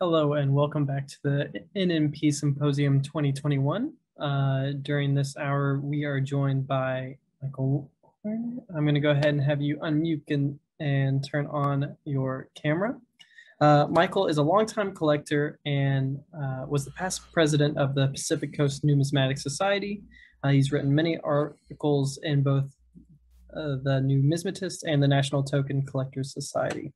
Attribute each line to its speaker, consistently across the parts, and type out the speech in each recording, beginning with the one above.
Speaker 1: Hello and welcome back to the NNP Symposium 2021. During this hour, we are joined by Michael Wehner. I'm going to go ahead and have you unmute and turn on your camera. Michael is a longtime collector and was the past president of the Pacific Coast Numismatic Society. He's written many articles in both the Numismatist and the National Token Collectors Society.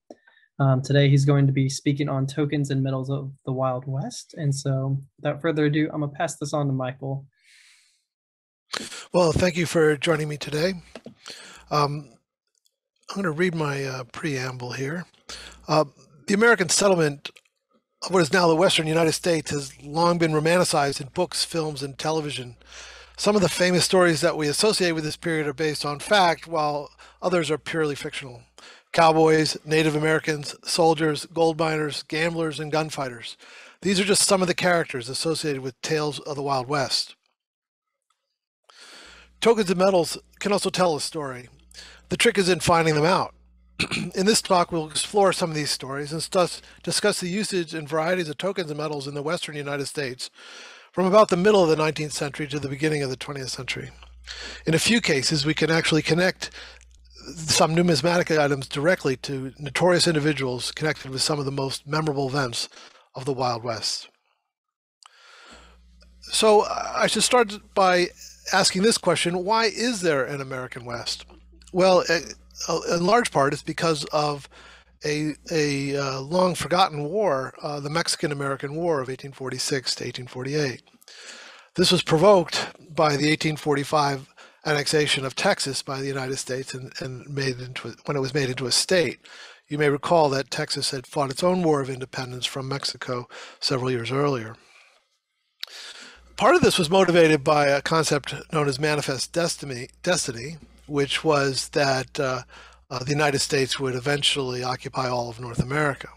Speaker 1: Today, he's going to be speaking on tokens and metals of the Wild West. And so without further ado, I'm going to pass this on to Michael.
Speaker 2: Well, thank you for joining me today. I'm going to read my preamble here. The American settlement of what is now the Western United States has long been romanticized in books, films, and television. Some of the famous stories that we associate with this period are based on fact, while others are purely fictional. Cowboys, Native Americans, soldiers, gold miners, gamblers, and gunfighters. These are just some of the characters associated with tales of the Wild West. Tokens and metals can also tell a story. The trick is in finding them out. In this talk, we'll explore some of these stories and discuss the usage and varieties of tokens and metals in the Western United States from about the middle of the 19th century to the beginning of the 20th century. In a few cases, we can actually connect some numismatic items directly to notorious individuals connected with some of the most memorable events of the Wild West. So I should start by asking this question: why is there an American West? Well, in large part, it's because of a long forgotten war, the Mexican-American War of 1846 to 1848. This was provoked by the 1845 annexation of Texas by the United States and when it was made into a state. You may recall that Texas had fought its own war of independence from Mexico several years earlier. Part of this was motivated by a concept known as manifest destiny, which was that the United States would eventually occupy all of North America,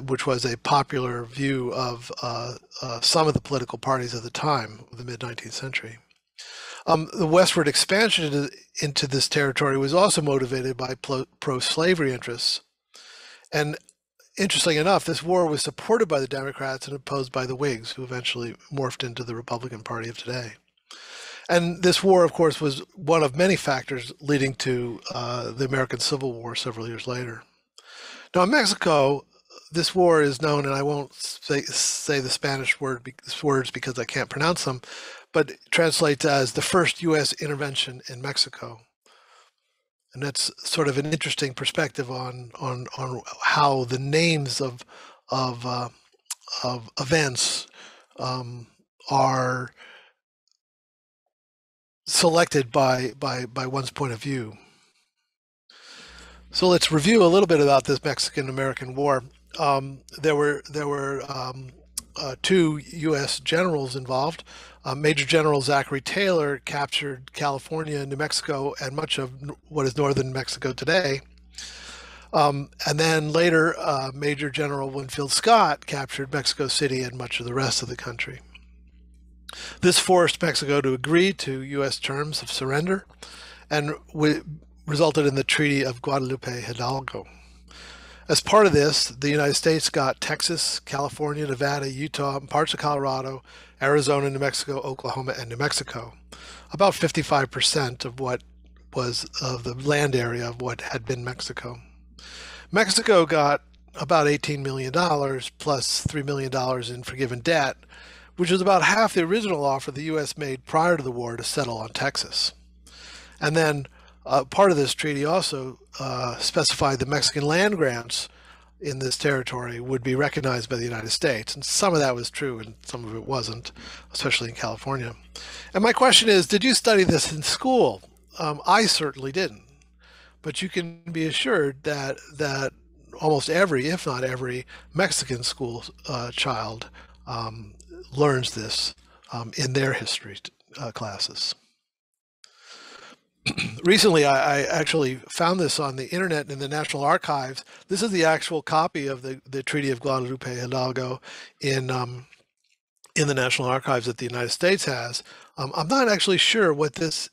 Speaker 2: which was a popular view of some of the political parties of the time, of the mid-19th century. The westward expansion into this territory was also motivated by pro-slavery interests. And interestingly enough, this war was supported by the Democrats and opposed by the Whigs, who eventually morphed into the Republican Party of today. And this war, of course, was one of many factors leading to the American Civil War several years later. Now, in Mexico, this war is known, and I won't say the Spanish words because I can't pronounce them, but translates as the first U.S. intervention in Mexico. And that's sort of an interesting perspective on how the names of events are selected by one's point of view. So let's review a little bit about this Mexican-American War. There were two U.S. generals involved. Major General Zachary Taylor captured California, New Mexico, and much of what is northern Mexico today. And then later, Major General Winfield Scott captured Mexico City and much of the rest of the country. This forced Mexico to agree to U.S. terms of surrender and resulted in the Treaty of Guadalupe Hidalgo. As part of this, the United States got Texas, California, Nevada, Utah, parts of Colorado, Arizona, New Mexico, Oklahoma, and New Mexico. About 55% of what was the land area of what had been Mexico. Mexico got about $18 million plus $3 million in forgiven debt, which was about half the original offer the U.S. made prior to the war to settle on Texas. And then part of this treaty also specified the Mexican land grants in this territory would be recognized by the United States. And some of that was true and some of it wasn't, especially in California. And my question is, did you study this in school? I certainly didn't. But you can be assured that almost every, if not every, Mexican school child learns this in their history classes. Recently, I actually found this on the internet in the National Archives. This is the actual copy of the Treaty of Guadalupe Hidalgo in the National Archives that the United States has. I'm not actually sure what this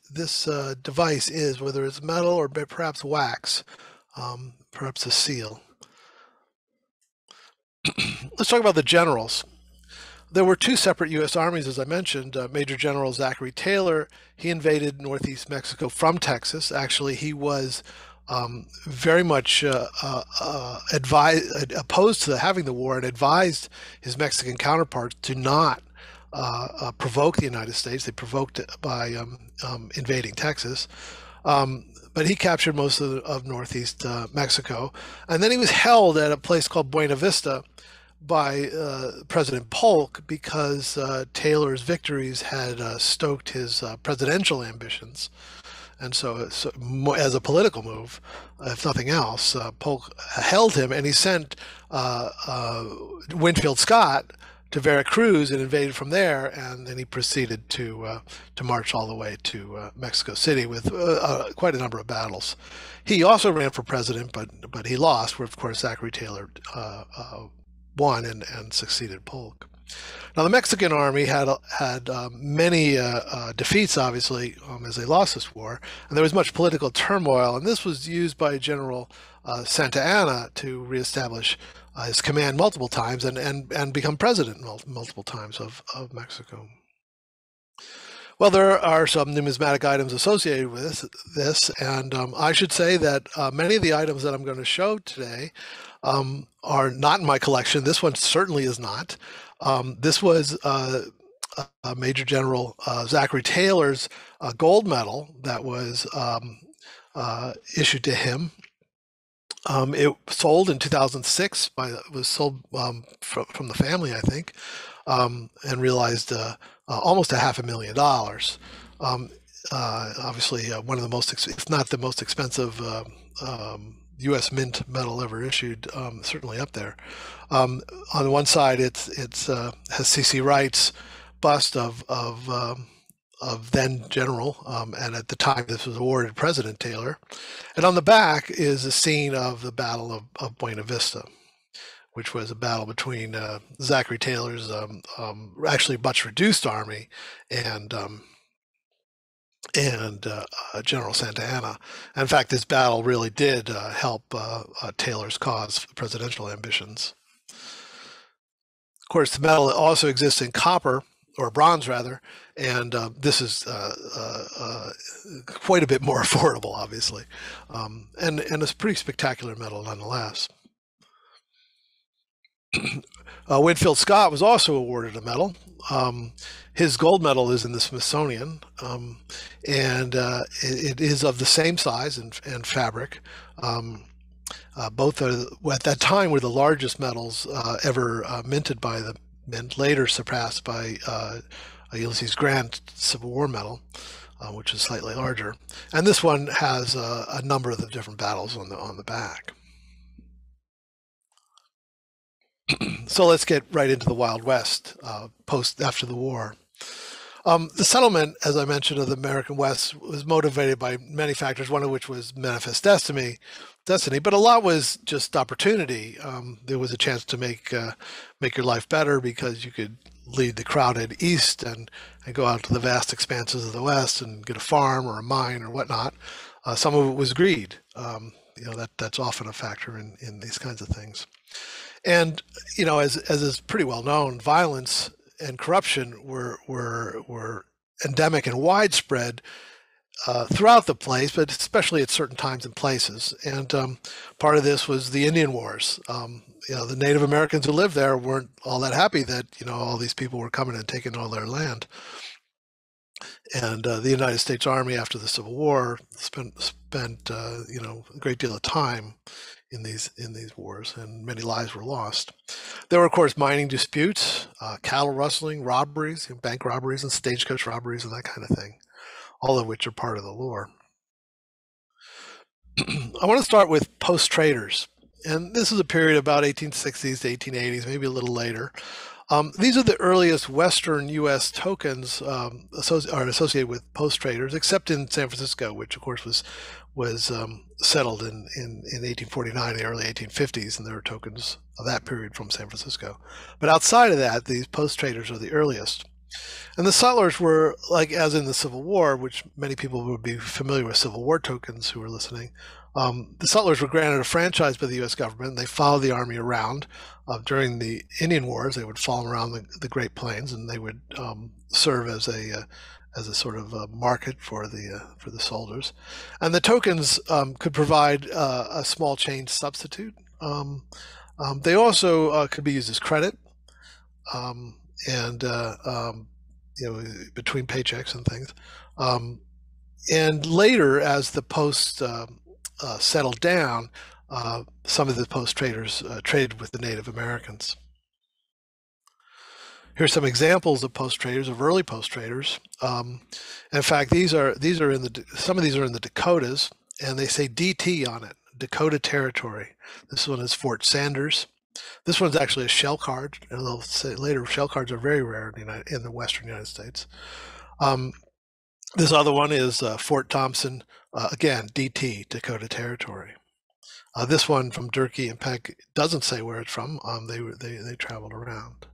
Speaker 2: device is, whether it's metal or perhaps wax, perhaps a seal. Let's talk about the generals. There were two separate U.S. armies, as I mentioned. Major General Zachary Taylor, he invaded northeast Mexico from Texas. Actually, he was very much opposed to having the war and advised his Mexican counterparts to not provoke the United States. They provoked it by invading Texas. But he captured most of northeast Mexico. And then he was held at a place called Buena Vista by President Polk because Taylor's victories had stoked his presidential ambitions. And so, as a political move, if nothing else, Polk held him, and he sent Winfield Scott to Veracruz and invaded from there, and then he proceeded to march all the way to Mexico City with quite a number of battles. He also ran for president, but he lost, where of course Zachary Taylor won and succeeded Polk. Now the Mexican army had many defeats, obviously, as they lost this war, and there was much political turmoil, and this was used by General Santa Anna to reestablish his command multiple times and become president multiple times of Mexico. Well, there are some numismatic items associated with this, and I should say that many of the items that I'm going to show today are not in my collection. This one certainly is not. This was Major General Zachary Taylor's gold medal that was issued to him. It sold in 2006. It was sold from the family, I think, and realized almost $500,000. Obviously, one of the most, if not the most expensive U.S. Mint medal ever issued, certainly up there. On one side, it has C.C. Wright's bust of then General, and at the time this was awarded President Taylor. And on the back is a scene of the Battle of Buena Vista, which was a battle between Zachary Taylor's actually much reduced army and General Santa Anna. In fact, this battle really did help Taylor's cause, presidential ambitions. Of course, the medal also exists in copper, or bronze rather, and this is quite a bit more affordable, obviously, and it's a pretty spectacular medal nonetheless. Winfield Scott was also awarded a medal. His gold medal is in the Smithsonian, and it is of the same size and fabric. Both are, at that time, were the largest medals ever minted by the Mint, later surpassed by Ulysses Grant's Civil War medal, which is slightly larger. And this one has a number of the different battles on the back. So let's get right into the Wild West after the war. The settlement, as I mentioned, of the American West was motivated by many factors, one of which was manifest destiny, but a lot was just opportunity. There was a chance to make your life better because you could leave the crowded East and go out to the vast expanses of the West and get a farm or a mine or whatnot. Some of it was greed. That's often a factor in these kinds of things. And as is pretty well known, violence and corruption were endemic and widespread throughout the place, but especially at certain times and places. And part of this was the Indian Wars. The Native Americans who lived there weren't all that happy that all these people were coming and taking all their land. And the United States Army, after the Civil War, spent a great deal of time in these wars, and many lives were lost. There were, of course, mining disputes, cattle rustling, robberies, bank robberies, and stagecoach robberies, and that kind of thing, all of which are part of the lore. I want to start with post-traders, and this is a period about 1860s to 1880s, maybe a little later. These are the earliest Western U.S. tokens are associated with post-traders, except in San Francisco, which of course was settled in 1849, the early 1850s, and there are tokens of that period from San Francisco. But outside of that, these post-traders are the earliest. And the sutlers were, like as in the Civil War, which many people would be familiar with Civil War tokens who were listening. The sutlers were granted a franchise by the U.S. government. They followed the army around. During the Indian Wars, they would follow them around the Great Plains, and they would serve as a sort of a market for the soldiers. And the tokens could provide a small change substitute. They also could be used as credit. And between paychecks and things. And later, as the post settled down, some of the post traders traded with the Native Americans. Here's some examples of post traders, of early post traders. In fact, some of these are in the Dakotas, and they say DT on it, Dakota Territory. This one is Fort Sanders. This one's actually a shell card, and they'll say later shell cards are very rare in the Western United States. This other one is Fort Thompson, again, DT, Dakota Territory. This one from Durkee and Peck doesn't say where it's from. They traveled around.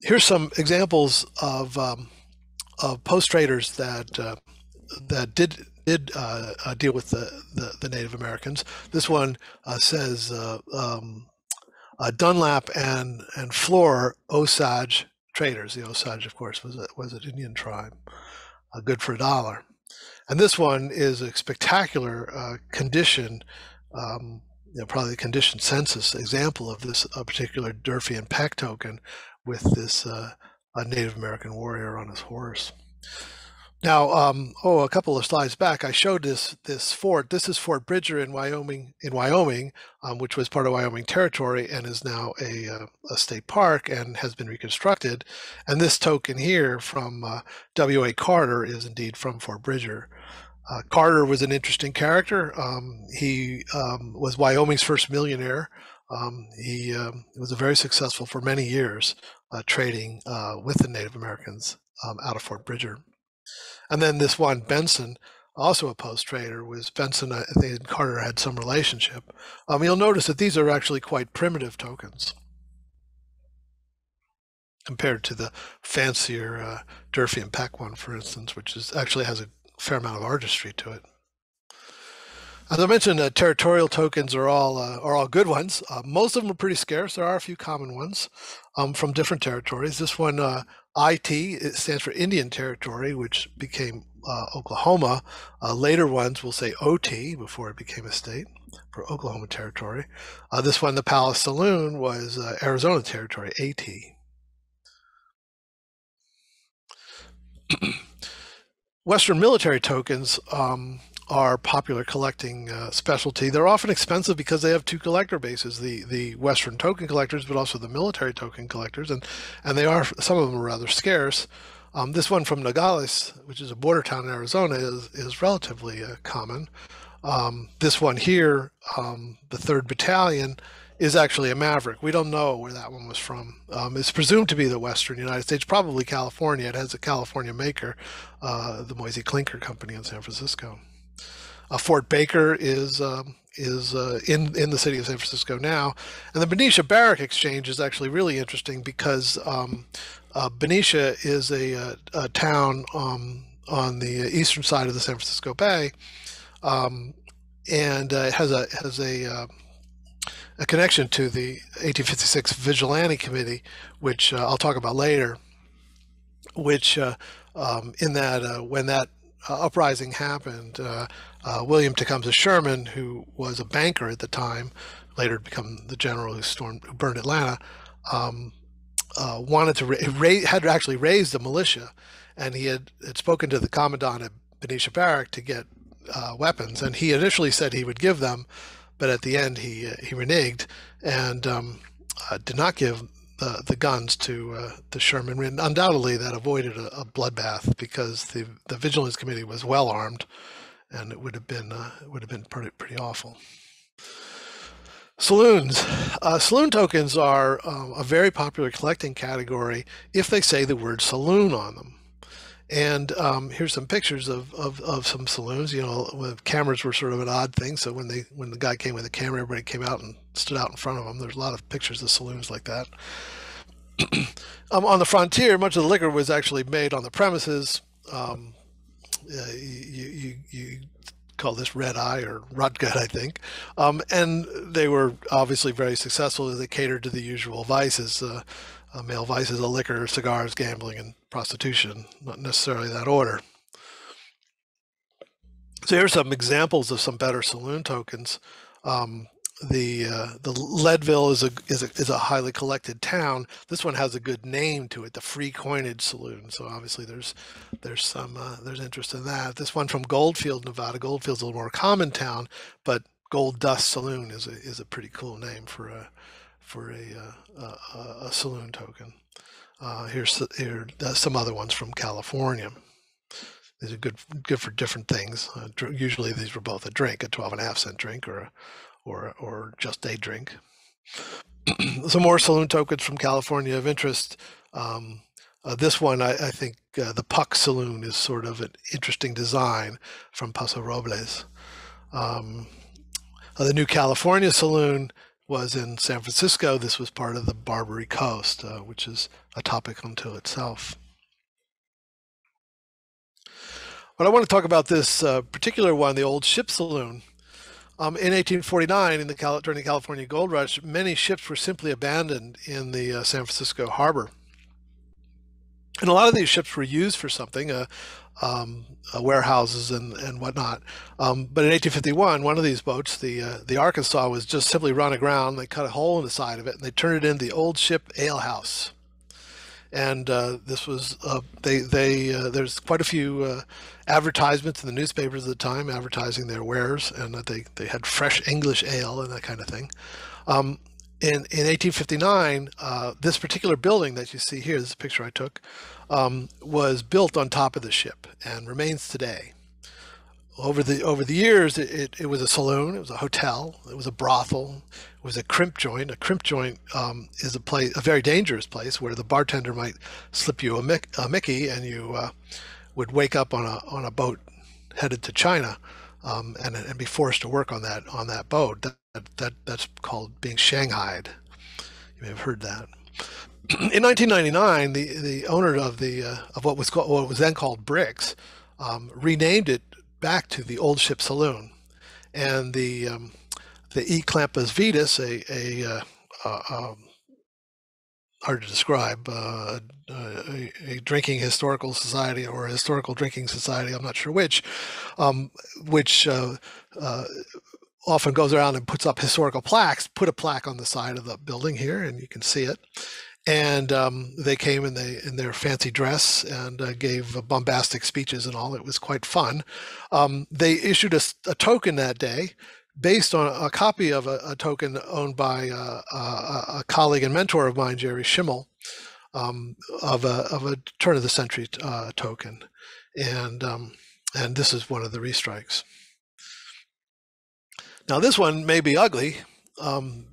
Speaker 2: Here's some examples of post traders that did deal with the Native Americans. This one says Dunlap and Floor Osage traders. The Osage, of course, was an Indian tribe, good for $1. And this one is a spectacular condition, probably the condition census example of this particular Durfee and Peck token with this a Native American warrior on his horse. Now, a couple of slides back, I showed this fort. This is Fort Bridger in Wyoming, which was part of Wyoming Territory and is now a state park and has been reconstructed. And this token here from W.A. Carter is indeed from Fort Bridger. Carter was an interesting character. He was Wyoming's first millionaire. He was very successful for many years trading with the Native Americans out of Fort Bridger. And then this one, Benson, also a post trader, was Benson, I think Carter had some relationship. You'll notice that these are actually quite primitive tokens compared to the fancier Durfee and Peck one, for instance, which actually has a fair amount of artistry to it. As I mentioned, territorial tokens are all good ones. Most of them are pretty scarce. There are a few common ones from different territories. This one, IT, it stands for Indian Territory, which became Oklahoma. Later ones will say OT before it became a state for Oklahoma Territory. This one, the Palace Saloon, was Arizona Territory, AT. Western military tokens are popular collecting specialty. They're often expensive because they have two collector bases, the Western token collectors, but also the military token collectors, and some of them are rather scarce. This one from Nogales, which is a border town in Arizona, is relatively common. This one here, the 3rd Battalion, is actually a Maverick. We don't know where that one was from. It's presumed to be the Western United States, probably California. It has a California maker, the Moisey Clinker Company in San Francisco. Fort Baker is in the city of San Francisco now, and the Benicia Barrack Exchange is actually really interesting because Benicia is a town on the eastern side of the San Francisco Bay, and it has a connection to the 1856 Vigilante Committee, which I'll talk about later, which in that when that uprising happened, William Tecumseh Sherman, who was a banker at the time, later become the general who burned Atlanta, had actually raised a militia, and he had spoken to the commandant at Benicia Barrack to get weapons, and he initially said he would give them, but at the end he reneged and did not give the guns to Sherman, and undoubtedly that avoided a bloodbath because the Vigilance Committee was well armed, and it would have been pretty awful. Saloons. Saloon tokens are a very popular collecting category if they say the word saloon on them. And here's some pictures of some saloons. Cameras were sort of an odd thing, so when the guy came with a camera, everybody came out and stood out in front of him. There's a lot of pictures of saloons like that. On the frontier, much of the liquor was actually made on the premises. You call this red eye or rotgut, I think. And they were obviously very successful as they catered to the usual vices, male vices of liquor, cigars, gambling, and prostitution, not necessarily that order. So here's some examples of some better saloon tokens. The Leadville is a highly collected town. This one has a good name to it, the Free Coinage Saloon. So obviously there's interest in that. This one from Goldfield, Nevada. Goldfield's a little more common town, but Gold Dust Saloon is a pretty cool name for a saloon token. Here some other ones from California. These are good for different things. Usually these were both a drink, a 12.5-cent drink, or just a drink. Some more saloon tokens from California of interest. This one, I think the Puck Saloon is sort of an interesting design from Paso Robles. The New California Saloon was in San Francisco. This was part of the Barbary Coast, which is a topic unto itself. But I want to talk about this particular one, the Old Ship Saloon. In 1849, during the California Gold Rush, many ships were simply abandoned in the San Francisco harbor. And a lot of these ships were used for something, warehouses and whatnot. But in 1851, one of these boats, the Arkansas, was just simply run aground. They cut a hole in the side of it, and they turned it into the Old Ship Ale House. And this was there's quite a few advertisements in the newspapers at the time advertising their wares, and that they had fresh English ale and that kind of thing. In 1859, this particular building that you see here, this picture I took, was built on top of the ship and remains today. Over the years, it was a saloon, it was a hotel, it was a brothel, it was a crimp joint. A crimp joint is a very dangerous place where the bartender might slip you a Mickey, and you would wake up on a boat headed to China, and be forced to work on that boat. That's called being shanghaied. You may have heard that. In 1999, the owner of what was then called Bricks renamed it back to the Old Ship Saloon, and the E. Clampus Vetus, hard to describe, a drinking historical society or a historical drinking society, I'm not sure which often goes around and puts up historical plaques, put a plaque on the side of the building here, and you can see it. And they came in their fancy dress and gave bombastic speeches and all. It was quite fun. They issued a token that day based on a copy of a token owned by a colleague and mentor of mine, Jerry Schimmel, of a turn of the century token. And this is one of the restrikes. Now this one may be ugly,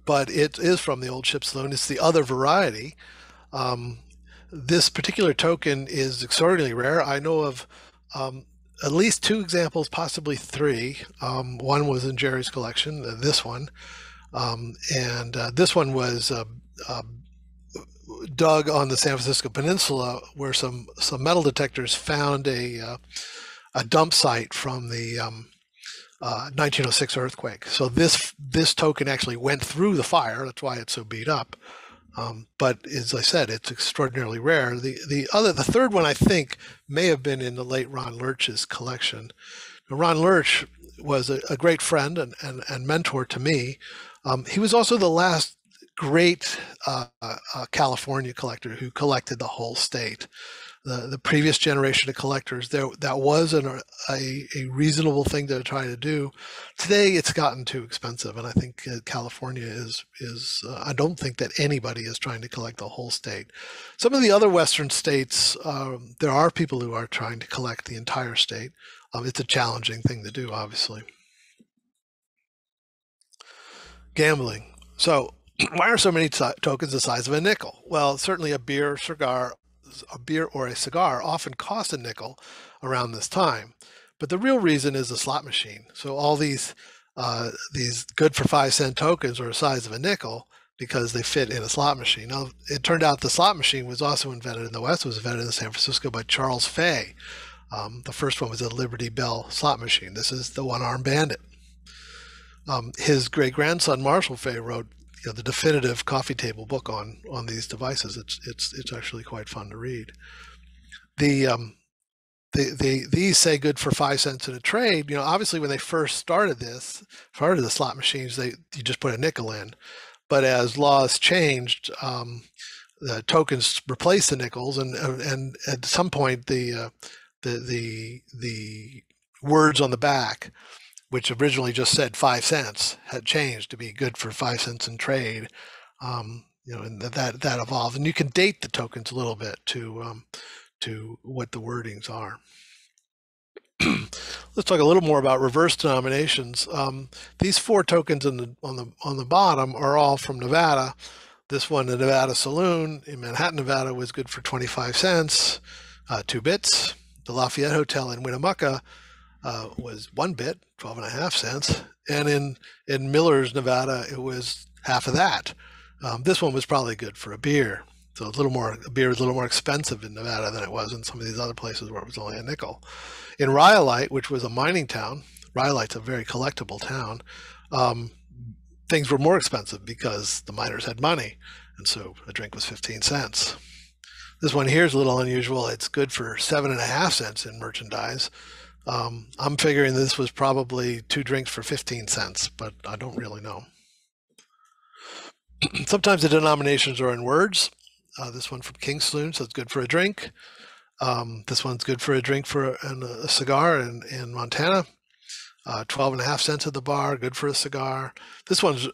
Speaker 2: but it is from the Old Ship Saloon. It's the other variety. This particular token is extraordinarily rare. I know of at least 2 examples, possibly 3. One was in Jerry's collection, this one. And this one was dug on the San Francisco Peninsula, where some metal detectors found a dump site from the 1906 earthquake. So this token actually went through the fire. That's why it's so beat up. But as I said, it's extraordinarily rare. The third one, I think, may have been in the late Ron Lurch's collection. Now, Ron Lurch was a great friend and mentor to me. He was also the last great California collector who collected the whole state. The previous generation of collectors, that was a reasonable thing to try to do. Today, it's gotten too expensive, and I think California is I don't think that anybody is trying to collect the whole state. Some of the other Western states, there are people who are trying to collect the entire state. It's a challenging thing to do, obviously. Gambling. So, why are so many tokens the size of a nickel? Well, certainly a beer or a cigar often cost a nickel around this time, but the real reason is the slot machine. So all these good for 5-cent tokens are the size of a nickel because they fit in a slot machine. Now, it turned out the slot machine was also invented in the West. It was invented in San Francisco by Charles Fay. The first one was a Liberty Bell slot machine. This is the one-armed bandit. His great-grandson Marshall Fay wrote the definitive coffee table book on these devices. It's actually quite fun to read. These say good for 5 cents in a trade. Obviously when they first started the slot machines, you just put a nickel in. But as laws changed, the tokens replaced the nickels, and at some point the words on the back, which originally just said 5 cents, had changed to be good for 5 cents in trade. And that evolved, and you can date the tokens a little bit to what the wordings are. Let's talk a little more about reverse denominations. These 4 tokens on the bottom are all from Nevada. This one, the Nevada Saloon in Manhattan, Nevada, was good for 25 cents, 2 bits. The Lafayette Hotel in Winnemucca was 1 bit, 12.5 cents. And in Millers, Nevada, it was half of that. This one was probably good for a beer. So beer is a little more expensive in Nevada than it was in some of these other places where it was only a nickel. In Rhyolite, which was a mining town, Rhyolite's a very collectible town, things were more expensive because the miners had money, and so a drink was 15 cents. This one here is a little unusual. It's good for 7.5 cents in merchandise. I'm figuring this was probably 2 drinks for 15 cents, but I don't really know. Sometimes the denominations are in words. This one from King's Saloon, so it's good for a drink. This one's good for a drink for a cigar in Montana. 12.5 cents at the bar, good for a cigar. This one's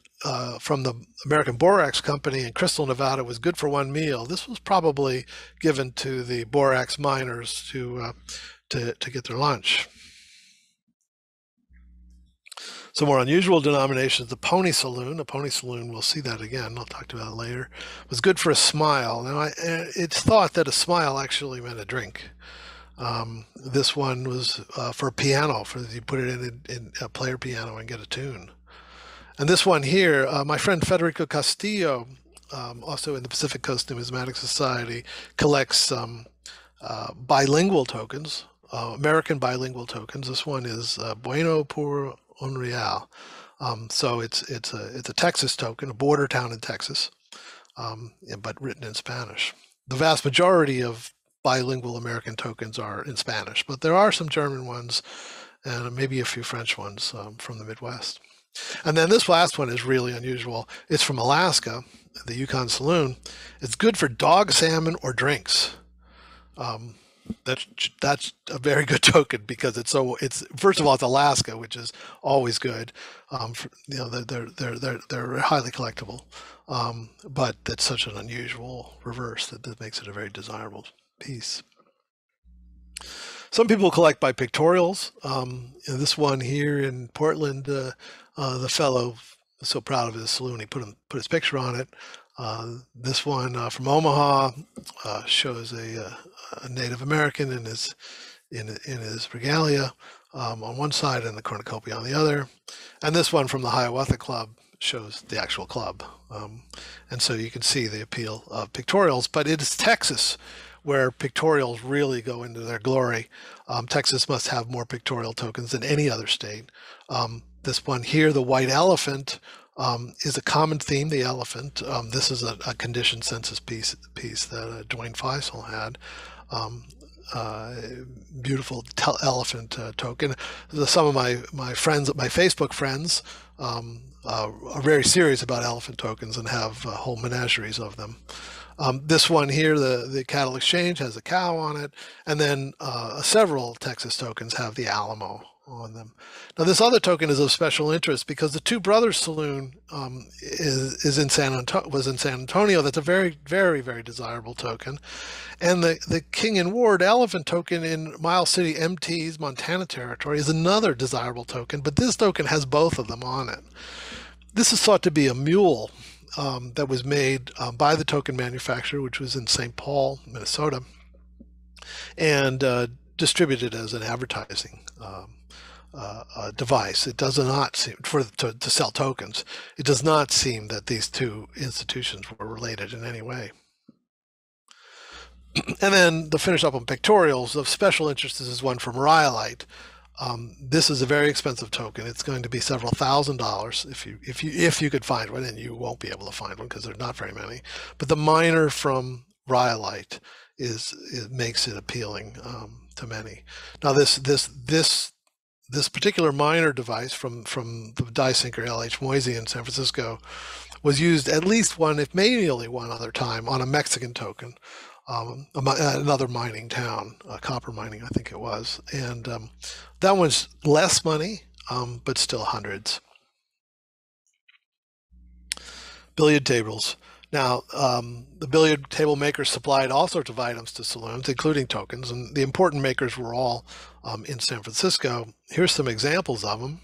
Speaker 2: from the American Borax Company in Crystal, Nevada, was good for 1 meal. This was probably given to the borax miners to get their lunch. Some more unusual denominations, the Pony Saloon. The Pony Saloon, we'll see that again, I'll talk about it later, was good for a smile. Now, it's thought that a smile actually meant a drink. This one was for a piano, you put it in a player piano and get a tune. And this one here, my friend Federico Castillo, also in the Pacific Coast Numismatic Society, collects bilingual tokens, American bilingual tokens. This one is Bueno por un real. So it's a Texas token, a border town in Texas, but written in Spanish. The vast majority of bilingual American tokens are in Spanish, but there are some German ones and maybe a few French ones from the Midwest. And then this last one is really unusual. It's from Alaska, the Yukon Saloon. It's good for dog salmon or drinks. That's a very good token because it's first of all, it's Alaska, which is always good. They're highly collectible, but it's such an unusual reverse that makes it a very desirable piece. Some people collect by pictorials. This one here in Portland, the fellow was so proud of his saloon, he put his picture on it. This one from Omaha shows a Native American in his regalia on one side and the cornucopia on the other. And this one from the Hiawatha Club shows the actual club. And so you can see the appeal of pictorials, but it is Texas where pictorials really go into their glory. Texas must have more pictorial tokens than any other state. This one here, the white elephant, is a common theme, the elephant. This is a conditioned census piece that Dwayne Faisal had. Beautiful elephant token. Some of my friends, my Facebook friends, are very serious about elephant tokens and have whole menageries of them. This one here, the cattle exchange, has a cow on it, and then several Texas tokens have the Alamo on them. Now this other token is of special interest because the Two Brothers Saloon was in San Antonio. That's a very, very, very desirable token. And the King and Ward elephant token in Miles City, MT's Montana Territory is another desirable token, but this token has both of them on it. This is thought to be a mule that was made by the token manufacturer, which was in St. Paul, Minnesota, and distributed as an advertising device. It does not seem to sell tokens. It does not seem that these two institutions were related in any way. And then to finish up on pictorials, of special interest is one from Rhyolite. This is a very expensive token. It's going to be several $1,000s if you could find one, and you won't be able to find one because there's not very many. But the miner from Rhyolite makes it appealing to many. Now this particular miner device from the die sinker LH Moisey in San Francisco was used at least one, if maybe only one other time, on a Mexican token. Another mining town, copper mining, I think it was. And that one's less money, but still hundreds. Billiard tables. Now, the billiard table makers supplied all sorts of items to saloons, including tokens, and the important makers were all in San Francisco. Here's some examples of them.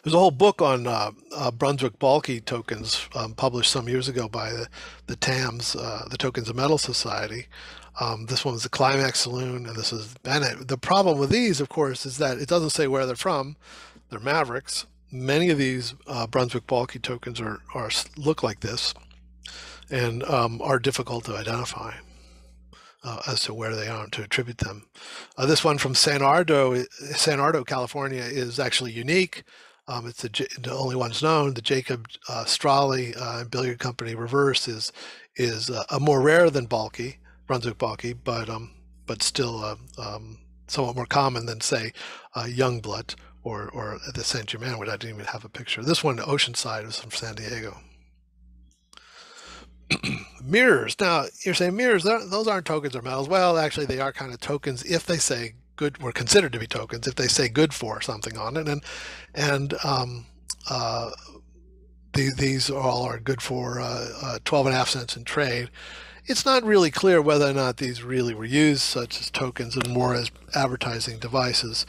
Speaker 2: There's a whole book on Brunswick Balky tokens published some years ago by the TAMS, the Tokens of Metal Society. This one was the Climax Saloon, and this is Bennett. The problem with these, of course, is that it doesn't say where they're from. They're Mavericks. Many of these Brunswick Balky tokens look like this and are difficult to identify as to where they are, to attribute them. This one from San Ardo, California, is actually unique. It's the only one's known. The Jacob Straley Billiard Company reverse is more rare than Balky, Brunswick Balky, but still somewhat more common than, say, Youngblood or the Saint Germain, which I didn't even have a picture. This one, Oceanside, is from San Diego. Mirrors. Now, you're saying mirrors, those aren't tokens or metals. Well, actually, they are kind of tokens if they say good, were considered to be tokens if they say good for something on it. These all are good for 12.5 cents in trade. It's not really clear whether or not these really were used such as tokens and more as advertising devices,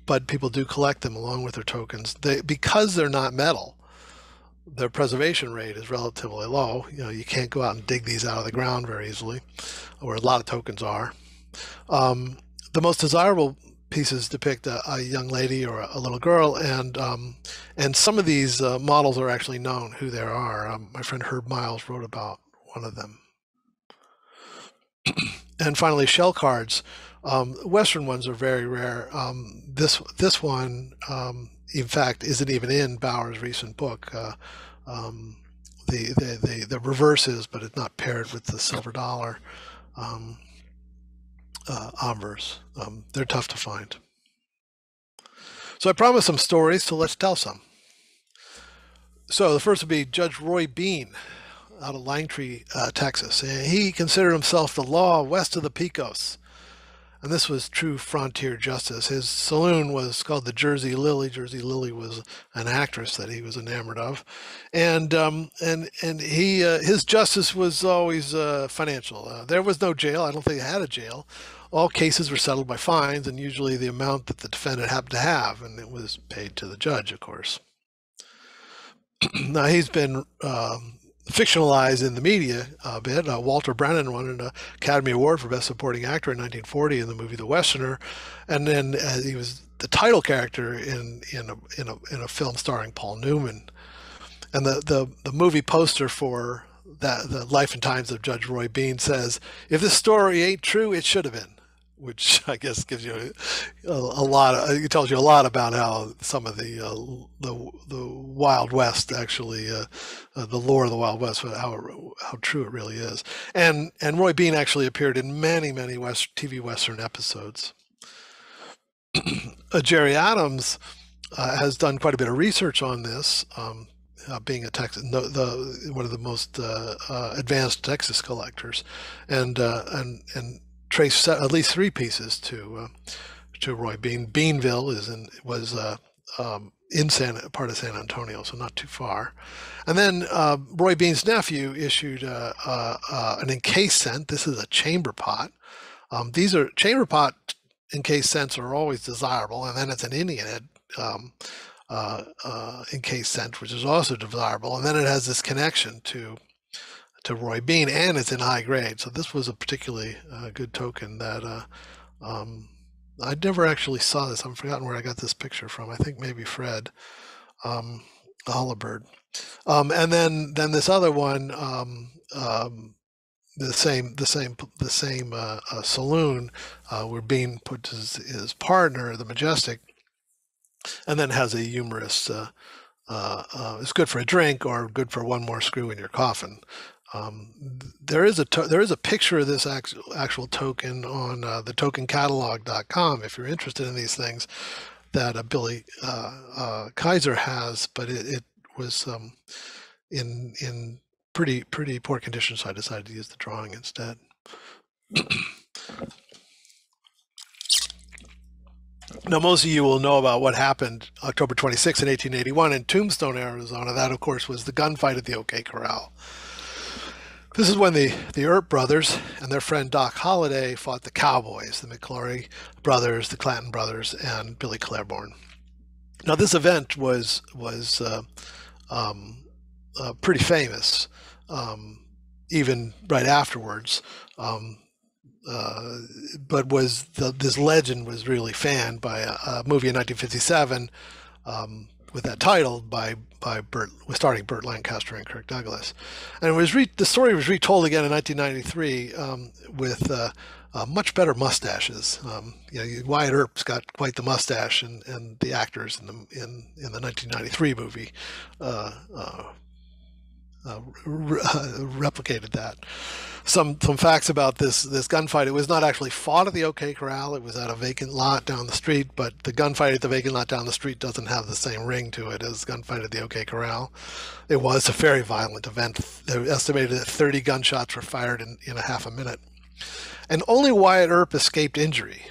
Speaker 2: but people do collect them along with their tokens. Because they're not metal, their preservation rate is relatively low. You can't go out and dig these out of the ground very easily, where a lot of tokens are. The most desirable pieces depict a young lady or a little girl, and some of these models are actually known who they are. My friend Herb Miles wrote about one of them. And finally, shell cards. Western ones are very rare. This one, in fact, isn't even in Bauer's recent book. The reverse is, but it's not paired with the silver dollar obverse. They're tough to find. So I promised some stories, so let's tell some. So the first would be Judge Roy Bean out of Langtree, Texas. And he considered himself the law west of the Pecos. And this was true frontier justice. His saloon was called the Jersey Lily. Jersey Lily was an actress that he was enamored of, and he his justice was always financial. There was no jail. I don't think they had a jail. All cases were settled by fines, and usually the amount that the defendant happened to have, and it was paid to the judge, of course. Now he's been fictionalized in the media a bit. Walter Brennan won an Academy Award for Best Supporting Actor in 1940 in the movie The Westerner, and then he was the title character in a film starring Paul Newman. And the movie poster for that, the Life and Times of Judge Roy Bean, says, "If this story ain't true, it should have been," which I guess gives you a lot of, it tells you a lot about how some of the Wild West actually, the lore of the Wild West, how true it really is. And Roy Bean actually appeared in many TV Western episodes. Jerry Adams has done quite a bit of research on this, being a Texas, one of the most advanced Texas collectors, and traced at least 3 pieces to Roy Bean. Beanville was in part of San Antonio, so not too far. And then Roy Bean's nephew issued an encased cent. This is a chamber pot. These are chamber pot encased cents are always desirable, and then it's an Indian head encased cent, which is also desirable, and then it has this connection to Roy Bean, and it's in high grade. So this was a particularly good token that I never actually saw this. I've forgotten where I got this picture from. I think maybe Fred um, Hollibird. And then this other one, the same saloon, where Bean puts his partner, the Majestic, and then has a humorous. It's good for a drink or good for one more screw in your coffin. There is a picture of this actual token on the tokencatalog.com if you're interested in these things that Billy Kaiser has, but it was in pretty poor condition, so I decided to use the drawing instead. Now, most of you will know about what happened October 26 in 1881 in Tombstone, Arizona. That, of course, was the gunfight at the OK Corral. This is when the Earp brothers and their friend Doc Holliday fought the Cowboys, the McClory brothers, the Clanton brothers, and Billy Claiborne. Now, this event was pretty famous, even right afterwards. But this legend was really fanned by a movie in 1957 with that title by starring Burt Lancaster and Kirk Douglas, and the story was retold again in 1993 with much better mustaches. Wyatt Earp's got quite the mustache, and the actors in the 1993 movie replicated that. Some facts about this gunfight: it was not actually fought at the OK Corral. It was at a vacant lot down the street, but the gunfight at the vacant lot down the street doesn't have the same ring to it as gunfight at the OK Corral. It was a very violent event. They estimated that 30 gunshots were fired in a half a minute, and only Wyatt Earp escaped injury,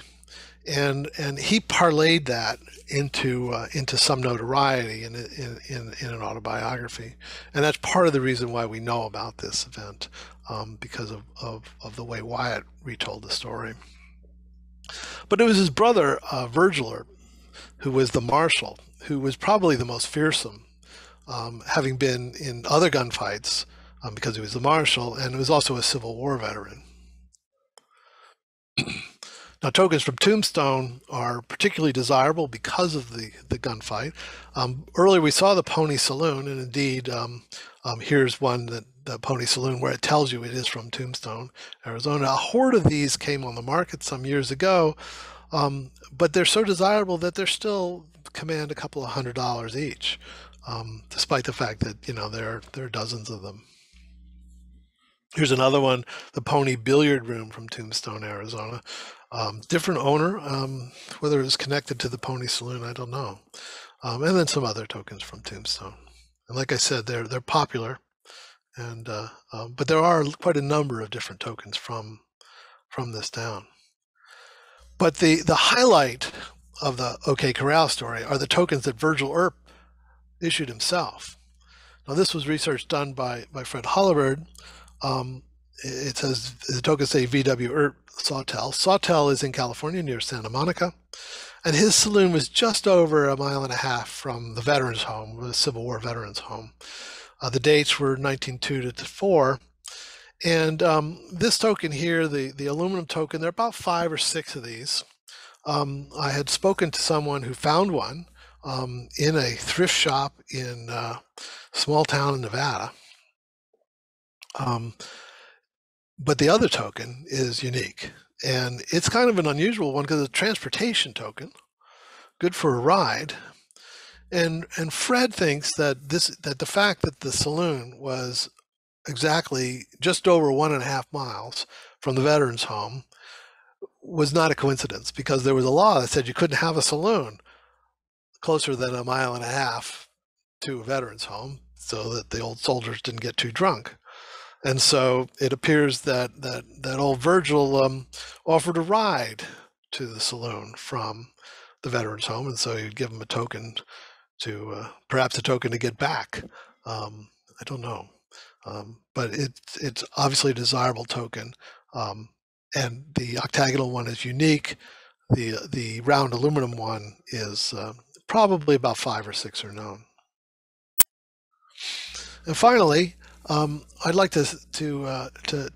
Speaker 2: and he parlayed that into some notoriety in an autobiography, and that's part of the reason why we know about this event, because of the way Wyatt retold the story. But it was his brother Virgil Earp, who was the marshal, who was probably the most fearsome, having been in other gunfights because he was the marshal, and was also a Civil War veteran. Now, tokens from Tombstone are particularly desirable because of the gunfight. Earlier we saw the Pony Saloon, and indeed here's one, the Pony Saloon, where it tells you it is from Tombstone, Arizona. A horde of these came on the market some years ago, but they're so desirable that they're still command a couple of $100 each, despite the fact that there are dozens of them. Here's another one, the Pony Billiard Room from Tombstone, Arizona. Different owner, whether it was connected to the Pony Saloon, I don't know. And then some other tokens from Tombstone. And like I said, they're popular, and but there are quite a number of different tokens from this town. But the highlight of the OK Corral story are the tokens that Virgil Earp issued himself. Now, this was research done by Fred Hollibird. It says the tokens say V.W. Earp Sawtell. Sawtell is in California near Santa Monica, and his saloon was just over 1.5 miles from the Veterans Home, the Civil War Veterans Home. The dates were 1902 to 4, and this token here, the aluminum token, there are about 5 or 6 of these. I had spoken to someone who found one in a thrift shop in a small town in Nevada. But the other token is unique, and it's kind of an unusual one because it's a transportation token, good for a ride. And Fred thinks that the fact that the saloon was exactly just over 1.5 miles from the Veterans Home was not a coincidence, because there was a law that said you couldn't have a saloon closer than 1.5 miles to a Veterans Home, so that the old soldiers didn't get too drunk. And so it appears that old Virgil offered a ride to the saloon from the Veterans Home, and so he'd give him a token to perhaps a token to get back. I don't know, but it's obviously a desirable token, and the octagonal one is unique. The round aluminum one is probably about 5 or 6 are known. And finally, I'd like to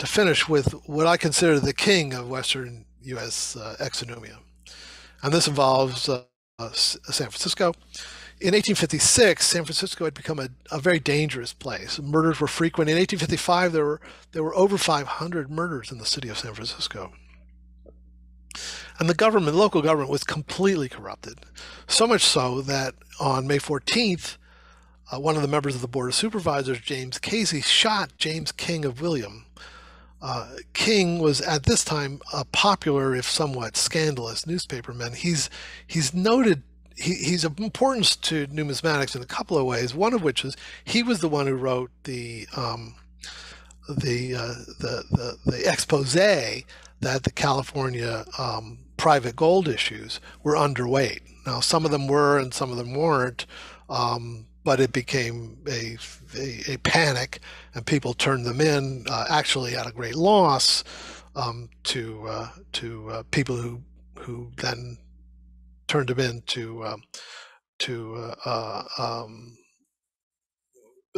Speaker 2: finish with what I consider the king of Western U.S. exonumia, and this involves San Francisco. In 1856, San Francisco had become a very dangerous place. Murders were frequent. In 1855, there were over 500 murders in the city of San Francisco. And the local government was completely corrupted. So much so that on May 14th, one of the members of the Board of Supervisors, James Casey, shot James King of William. King was at this time a popular, if somewhat scandalous, newspaperman. He's noted. He's of importance to numismatics in a couple of ways. One of which is he was the one who wrote the expose that the California private gold issues were underweight. Now, some of them were and some of them weren't, but it became a panic, and people turned them in, actually at a great loss, to people who then turned them in to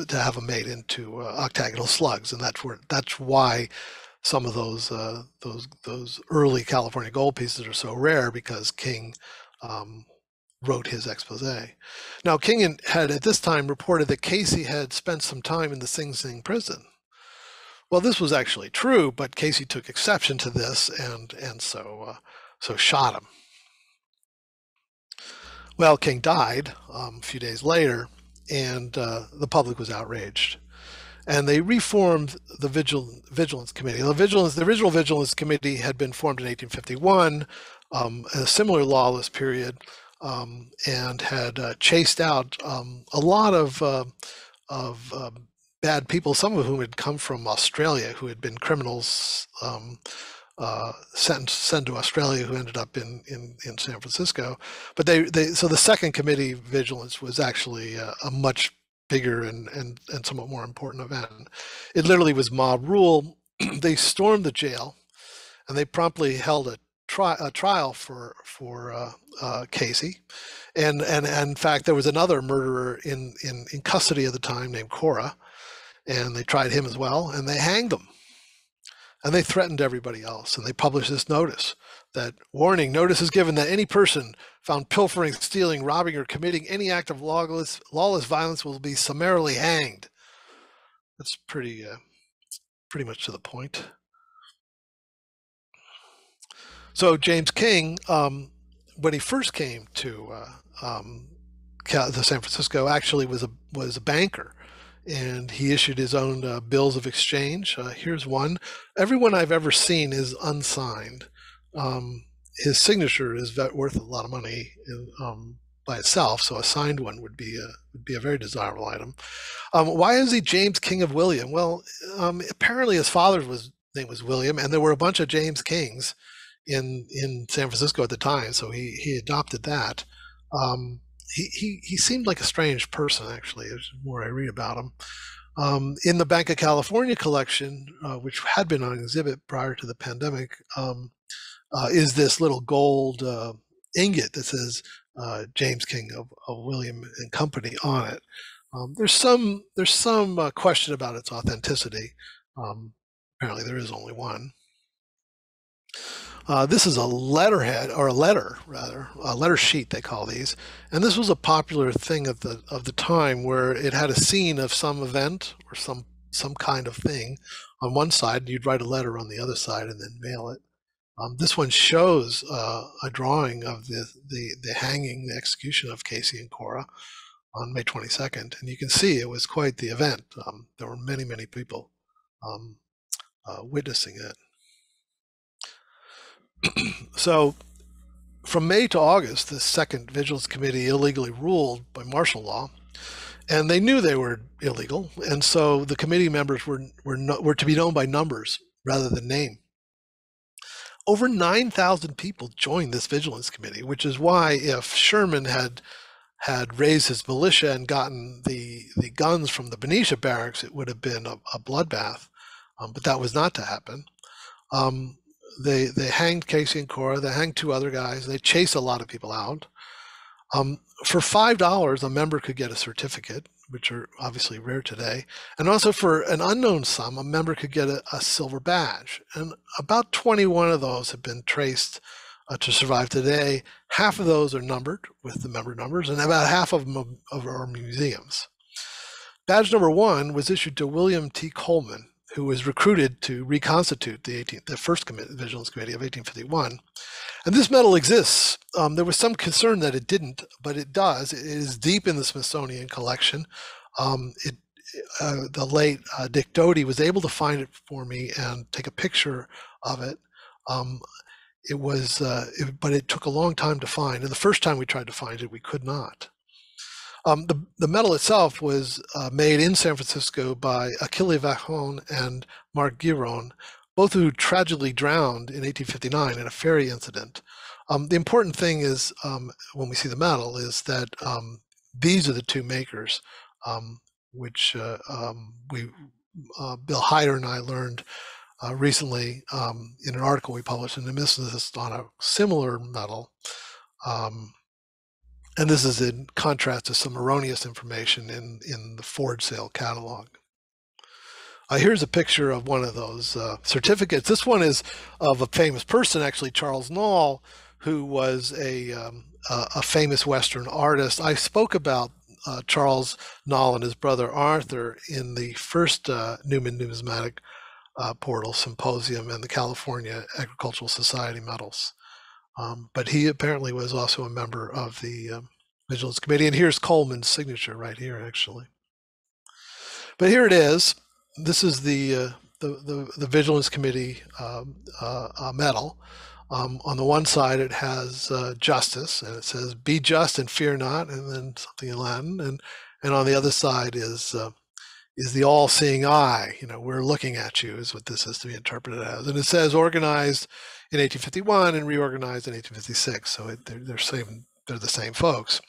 Speaker 2: have them made into octagonal slugs, and that's why some of those early California gold pieces are so rare, because King wrote his expose. Now, King had at this time reported that Casey had spent some time in the Sing Sing prison. Well, this was actually true, but Casey took exception to this, and so shot him. Well, King died a few days later, and the public was outraged. And they reformed the Vigilance Committee. The original Vigilance Committee had been formed in 1851, a similar lawless period, and had chased out a lot of bad people, some of whom had come from Australia, who had been criminals sent to Australia, who ended up in San Francisco. But so the second committee, Vigilance, was actually a much bigger and somewhat more important event. It literally was mob rule. They stormed the jail, and they promptly held a trial for Casey, and in fact there was another murderer in custody at the time named Cora, and they tried him as well, and they hanged him. And they threatened everybody else, and they published this notice that, warning, notice is given that any person found pilfering, stealing, robbing, or committing any act of lawless violence will be summarily hanged. That's pretty much to the point. So James King, when he first came to the San Francisco, actually was a banker. And he issued his own bills of exchange. Here's one. Everyone I've ever seen is unsigned. His signature is worth a lot of money by itself, so a signed one would be a very desirable item. Why is he James King of William? Well, apparently his father's name was William, and there were a bunch of James Kings in San Francisco at the time, so he adopted that. He seemed like a strange person, actually, as the more I read about him. In the Bank of California collection, which had been on exhibit prior to the pandemic, is this little gold ingot that says James King of William and Company on it. There's some question about its authenticity. Apparently there is only one. This is a letterhead, or a letter sheet they call these, and this was a popular thing of the time, where it had a scene of some event or some kind of thing on one side, and you'd write a letter on the other side and then mail it. This one shows a drawing of the hanging, the execution of Casey and Cora on May 22nd, and you can see it was quite the event. There were many people witnessing it. So from May to August, the Second Vigilance Committee illegally ruled by martial law, and they knew they were illegal, and so the committee members were to be known by numbers rather than name. Over 9,000 people joined this Vigilance Committee, which is why, if Sherman had raised his militia and gotten the guns from the Benicia barracks, it would have been a bloodbath, but that was not to happen. They hanged Casey and Cora. They hanged two other guys. They chased a lot of people out. For $5, a member could get a certificate, which are obviously rare today. And also for an unknown sum, a member could get a silver badge. And about 21 of those have been traced to survive today. Half of those are numbered with the member numbers, and about half of them are museums. Badge number 1 was issued to William T. Coleman, who was recruited to reconstitute the first Vigilance Committee of 1851. And this medal exists. There was some concern that it didn't, but it does. It is deep in the Smithsonian collection. The late Dick Doty was able to find it for me and take a picture of it. But it took a long time to find. And the first time we tried to find it, we could not. The medal itself was made in San Francisco by Achille Vachon and Marc Giron, both who tragically drowned in 1859 in a ferry incident. The important thing is, when we see the medal, is that these are the two makers, which Bill Hyder and I learned recently in an article we published in the Missionist on a similar medal. And this is in contrast to some erroneous information in the Ford sale catalog. Here's a picture of one of those certificates. This one is of a famous person, actually, Charles Knoll, who was a famous Western artist. I spoke about Charles Knoll and his brother Arthur in the first Newman Numismatic Portal Symposium and the California Agricultural Society medals. But he apparently was also a member of the Vigilance Committee. And here's Coleman's signature right here, actually. But here it is. This is the Vigilance Committee medal. On the one side, it has justice, and it says, "Be just and fear not," and then something in Latin. And on the other side is the all-seeing eye. You know, we're looking at you, is what this is to be interpreted as. And it says organized in 1851 and reorganized in 1856. So they're the same folks.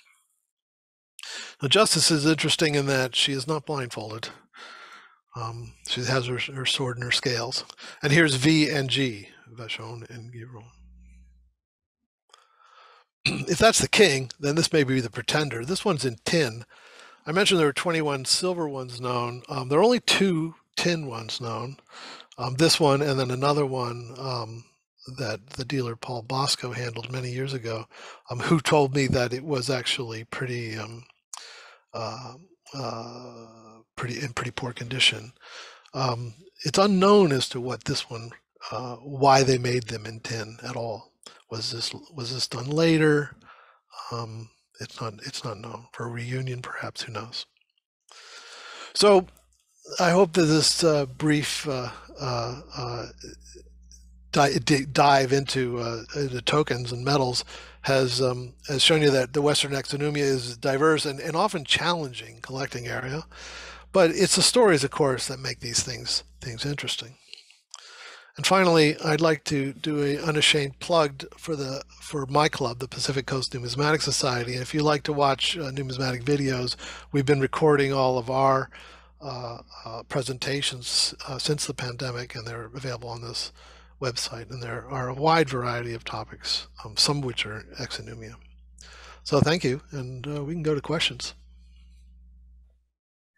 Speaker 2: Now, Justice is interesting in that she is not blindfolded. She has her sword and her scales. And here's V and G, Vachon and Giron. If that's the king, then this may be the pretender. This one's in tin. I mentioned there were 21 silver ones known. There are only 2 tin ones known. This one and then another one that the dealer Paul Bosco handled many years ago, who told me that it was actually pretty pretty poor condition. It's unknown as to what this one, why they made them in tin at all. Was this done later? It's not known. For a reunion, perhaps, who knows? So I hope that this brief dive into the tokens and medals has shown you that the Western Exonumia is diverse and often challenging collecting area, but it's the stories, of course, that make these things interesting. And finally, I'd like to do an unashamed plug for my club, the Pacific Coast Numismatic Society. And if you like to watch numismatic videos, we've been recording all of our presentations since the pandemic, and they're available on this website. And there are a wide variety of topics, some of which are exonumia. So thank you, and we can go to questions.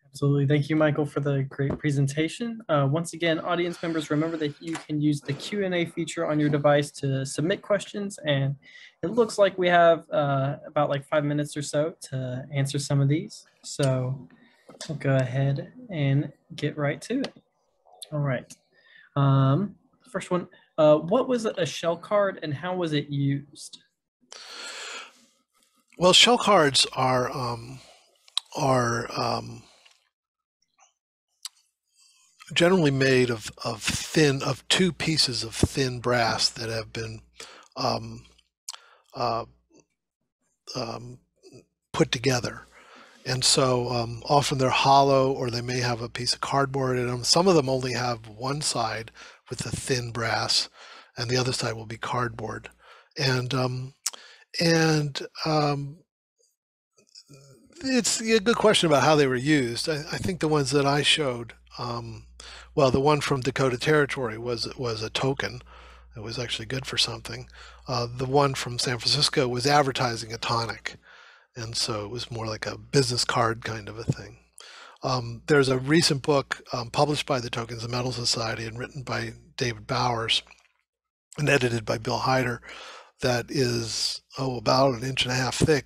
Speaker 1: Absolutely. Thank you, Michael, for the great presentation. Once again, audience members, remember that you can use the Q&A feature on your device to submit questions. And it looks like we have about like 5 minutes or so to answer some of these. So we'll go ahead and get right to it. All right. First one, what was a shell card and how was it used?
Speaker 2: Well, shell cards are generally made of 2 pieces of thin brass that have been put together. And so often they're hollow, or they may have a piece of cardboard in them. Some of them only have one side with the thin brass, and the other side will be cardboard. And it's a good question about how they were used. I think the ones that I showed, well, the one from Dakota Territory was a token. It was actually good for something. The one from San Francisco was advertising a tonic, and so it was more like a business card kind of a thing. There's a recent book published by the Tokens and Medals Society and written by David Bowers and edited by Bill Hyder that is about an inch and a half thick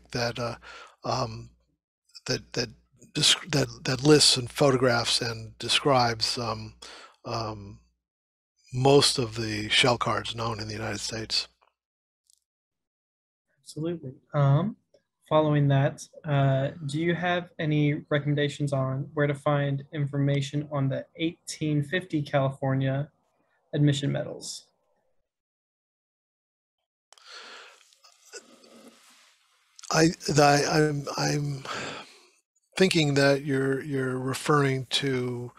Speaker 2: um, that lists and photographs and describes um, most of the shell cards known in the United States.
Speaker 1: Absolutely. Following that, do you have any recommendations on where to find information on the 1850 California admission medals?
Speaker 2: I'm thinking that you're referring to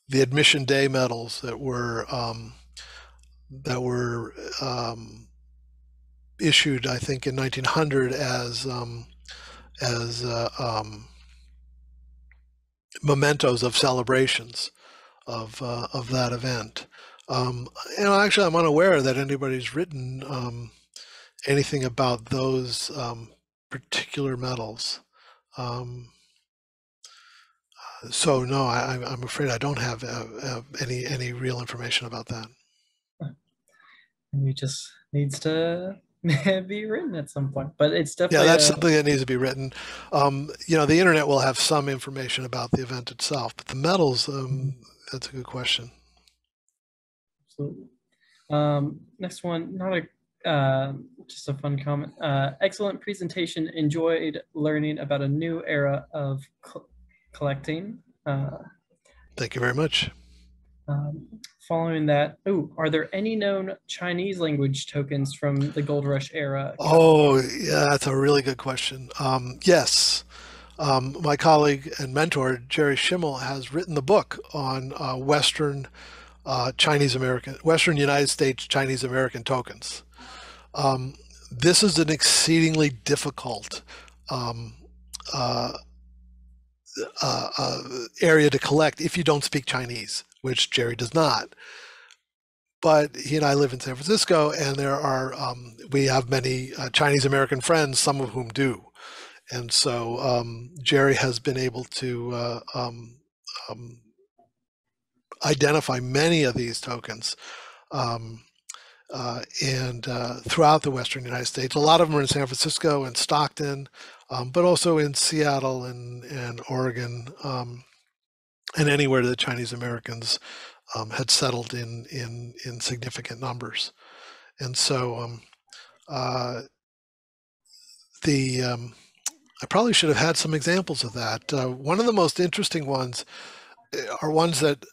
Speaker 2: the admission day medals that were issued, I think, in 1900 as mementos of celebrations of that event. Actually, I'm unaware that anybody's written anything about those particular medals. So no, I'm afraid I don't have any real information about that.
Speaker 1: It just needs to be written at some point, but it's
Speaker 2: Yeah,
Speaker 1: definitely
Speaker 2: that's
Speaker 1: a
Speaker 2: something that needs to be written. The internet will have some information about the event itself, but the medals, that's a good question.
Speaker 1: absolutely. Next one, not a just a fun comment. Excellent presentation. Enjoyed learning about a new era of collecting.
Speaker 2: Thank you very much.
Speaker 1: Um, Following that, are there any known Chinese language tokens from the Gold Rush era?
Speaker 2: Oh, yeah, that's a really good question. Yes, my colleague and mentor, Jerry Schimmel, has written the book on Western United States Chinese American tokens. This is an exceedingly difficult um, uh, area to collect if you don't speak Chinese, which Jerry does not. But he and I live in San Francisco, and we have many Chinese American friends, some of whom do. And so Jerry has been able to identify many of these tokens and throughout the Western United States. A lot of them are in San Francisco and Stockton, but also in Seattle and Oregon, and anywhere the Chinese Americans had settled in significant numbers. And so I probably should have had some examples of that. One of the most interesting ones are ones that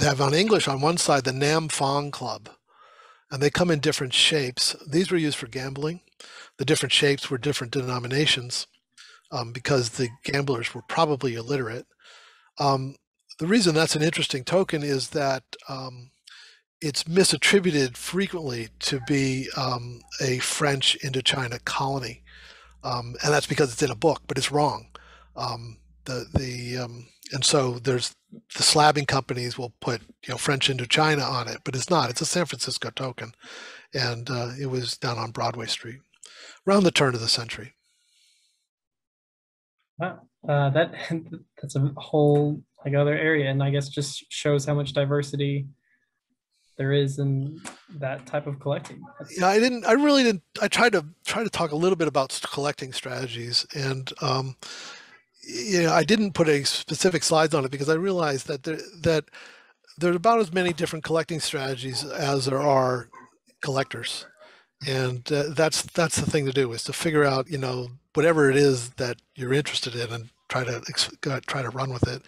Speaker 2: have on English on one side the Nam Fong Club, and they come in different shapes. These were used for gambling. The different shapes were different denominations because the gamblers were probably illiterate. The reason that's an interesting token is that it's misattributed frequently to be a French Indochina colony, and that's because it's in a book, but it's wrong. And so there's the slabbing companies will put French Indochina on it, but it's not. It's a San Francisco token, and it was down on Broadway Street around the turn of the century.
Speaker 1: Wow, that's a whole other area, and I guess just shows how much diversity there is in that type of collecting.
Speaker 2: Yeah, I didn't. I really didn't. I tried to talk a little bit about collecting strategies, and I didn't put any specific slides on it because I realized that there's about as many different collecting strategies as there are collectors, and that's the thing to do, is to figure out whatever it is that you're interested in and try to run with it.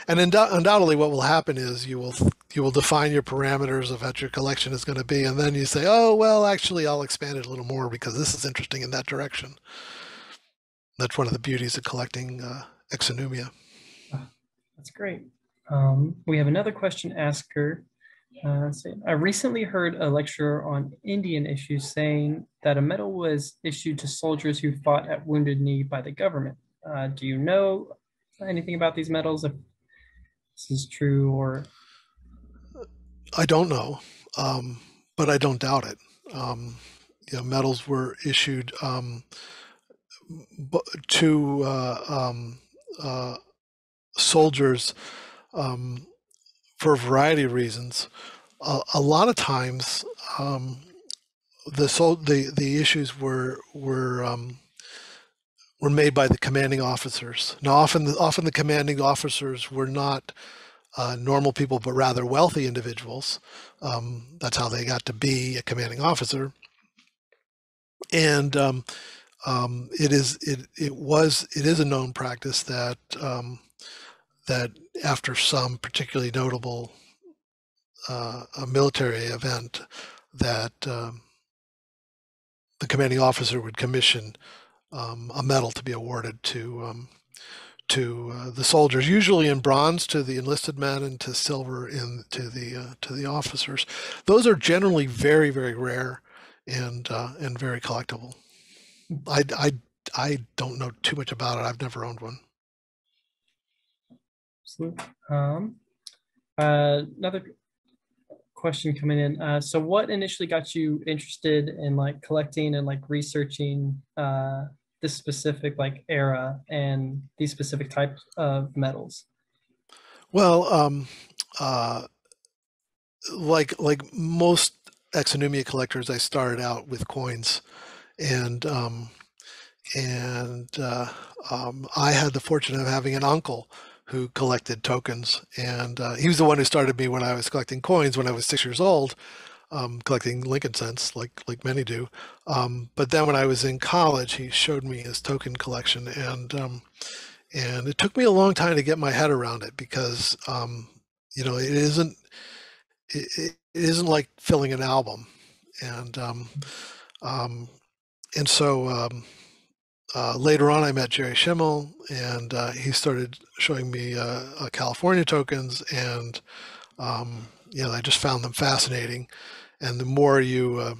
Speaker 2: And undoubtedly what will happen is you will define your parameters of what your collection is going to be, and then you say, oh well, actually I'll expand it a little more because this is interesting in that direction. That's one of the beauties of collecting exonumia.
Speaker 1: That's great. We have another question asker. I recently heard a lecturer on Indian issues saying that a medal was issued to soldiers who fought at Wounded Knee by the government. Do you know anything about these medals, if this is true? Or
Speaker 2: I don't know, but I don't doubt it. Medals were issued to soldiers for a variety of reasons. a lot of times the issues were made by the commanding officers. Now, often the commanding officers were not normal people, but rather wealthy individuals. That's how they got to be a commanding officer. And it is a known practice that that after some particularly notable a military event, that the commanding officer would commission a medal to be awarded to the soldiers, usually in bronze to the enlisted men and to silver to the officers. Those are generally very, very rare and very collectible. I don't know too much about it. I've never owned one.
Speaker 1: Absolutely. Another question coming in. So what initially got you interested in like collecting and like researching this specific like era and these specific types of metals?
Speaker 2: Well, like most exonumia collectors, I started out with coins, and I had the fortune of having an uncle who collected tokens, and he was the one who started me when I was collecting coins when I was 6 years old, collecting Lincoln cents, like many do. But then when I was in college, he showed me his token collection, and it took me a long time to get my head around it because it isn't like filling an album, and um, and so later on I met Jerry Schimmel, and he started showing me California tokens, and I just found them fascinating. And the more you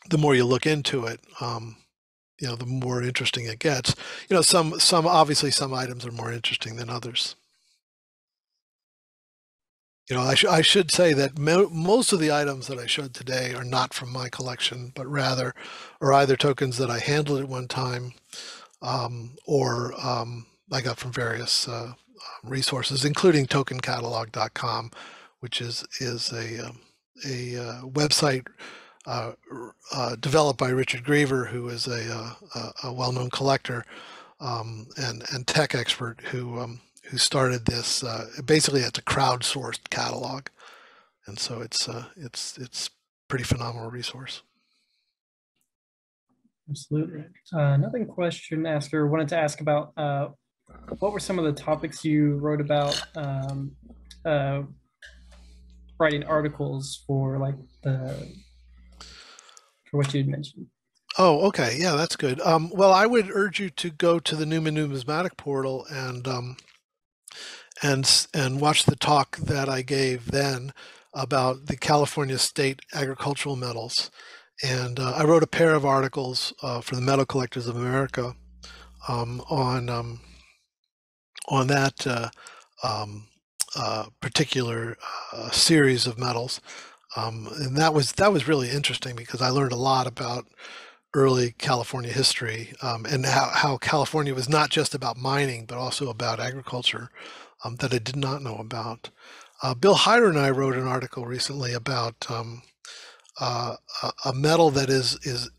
Speaker 2: look into it, the more interesting it gets. Some obviously some items are more interesting than others. I should say that most of the items that I showed today are not from my collection, but rather are either tokens that I handled at one time, or I got from various resources, including tokencatalog.com, which is a website developed by Richard Griever, who is a well-known collector and tech expert who started this. Basically, it's a crowdsourced catalog, and so it's pretty phenomenal resource.
Speaker 1: Absolutely. Another question asker wanted to ask about what were some of the topics you wrote about writing articles for like for what you'd mentioned.
Speaker 2: Oh, okay. Yeah, that's good. Well, I would urge you to go to the Newman Numismatic portal and watch the talk that I gave then about the California state agricultural metals. And I wrote a pair of articles for the Metal Collectors of America on that particular series of metals. And that was really interesting because I learned a lot about early California history, and how California was not just about mining, but also about agriculture, that I did not know about. Bill Hyder and I wrote an article recently about a metal that is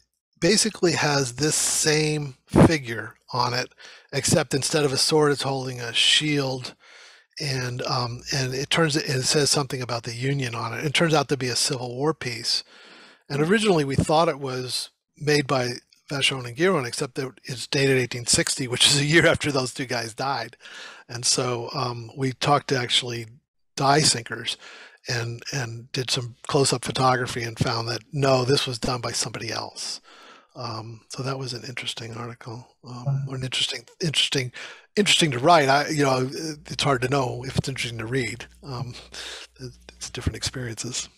Speaker 2: basically has this same figure on it, except instead of a sword, it's holding a shield, and it says something about the Union on it. It turns out to be a Civil War piece, and originally we thought it was made by Vachon and Giron, except that it's dated 1860, which is a year after those two guys died. And so we talked to actually die sinkers and did some close-up photography and found that no, this was done by somebody else. So that was an interesting article, or an interesting to write. It's hard to know if it's interesting to read. It's different experiences.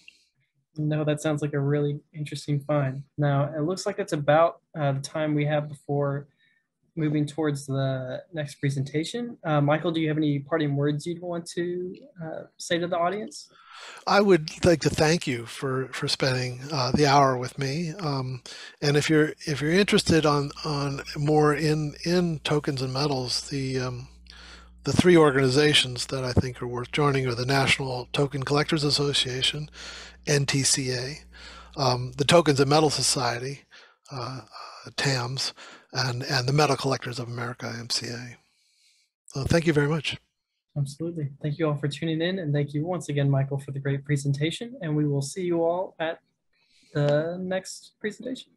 Speaker 1: No, that sounds like a really interesting find. Now, it looks like it's about the time we have before moving towards the next presentation. Michael, do you have any parting words you'd want to say to the audience?
Speaker 2: I would like to thank you for spending the hour with me. And if you're interested on more in tokens and metals, the the three organizations that I think are worth joining are the National Token Collectors Association, NTCA, the Tokens and Metal Society, TAMS, and the Metal Collectors of America, MCA. So thank you very much.
Speaker 1: Absolutely. Thank you all for tuning in. And thank you once again, Michael, for the great presentation. And we will see you all at the next presentation.